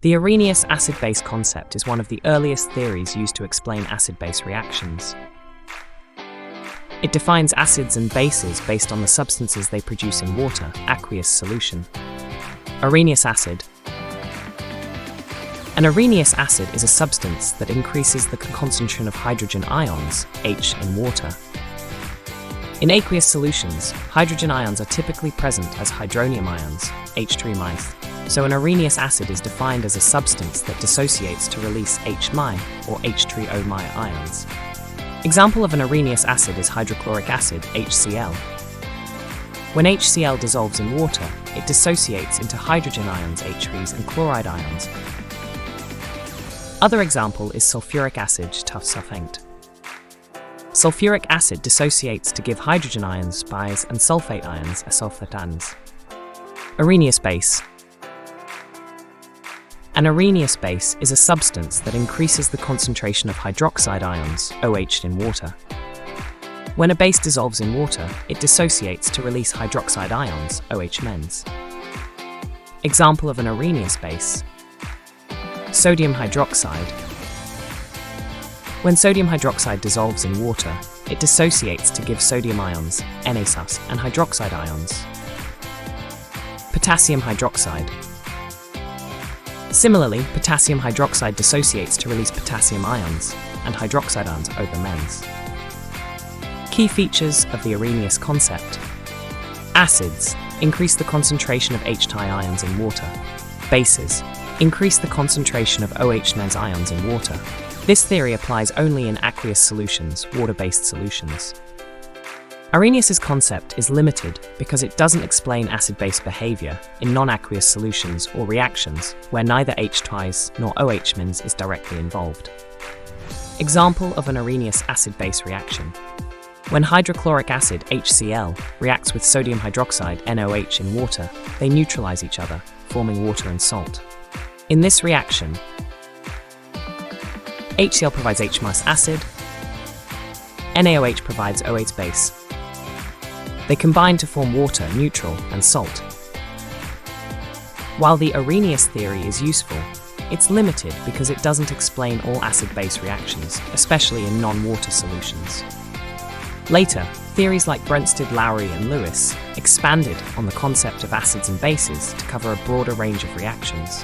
The Arrhenius acid-base concept is one of the earliest theories used to explain acid-base reactions. It defines acids and bases based on the substances they produce in water, aqueous solution. Arrhenius acid. An Arrhenius acid is a substance that increases the concentration of hydrogen ions, H, in water. In aqueous solutions, hydrogen ions are typically present as hydronium ions, H3-. So an Arrhenius acid is defined as a substance that dissociates to release H- or H3O- ions. Example of an Arrhenius acid is hydrochloric acid, HCl. When HCl dissolves in water, it dissociates into hydrogen ions, H3s, and chloride ions. Other example is sulfuric acid, sulfate. Sulfuric acid dissociates to give hydrogen ions, Bis, and sulfate ions, sulfatans. Arrhenius base. An Arrhenius base is a substance that increases the concentration of hydroxide ions, OH, in water. When a base dissolves in water, it dissociates to release hydroxide ions, OH-. Example of an Arrhenius base: sodium hydroxide. When sodium hydroxide dissolves in water, it dissociates to give sodium ions, Na+, and hydroxide ions. Potassium hydroxide. Similarly, potassium hydroxide dissociates to release potassium ions and hydroxide ions, OH-. Key features of the Arrhenius concept: acids increase the concentration of H- ions in water. Bases increase the concentration of OH- ions in water. This theory applies only in aqueous solutions, water-based solutions. Arrhenius's concept is limited because it doesn't explain acid-base behavior in non-aqueous solutions or reactions where neither H- nor OH- is directly involved. Example of an Arrhenius acid-base reaction: when hydrochloric acid, HCl, reacts with sodium hydroxide, NOH, in water, they neutralize each other, forming water and salt. In this reaction, HCl provides H- acid, NaOH provides OH base. They combine to form water, neutral, and salt. While the Arrhenius theory is useful, it's limited because it doesn't explain all acid-base reactions, especially in non-water solutions. Later, theories like Brønsted, Lowry, and Lewis expanded on the concept of acids and bases to cover a broader range of reactions.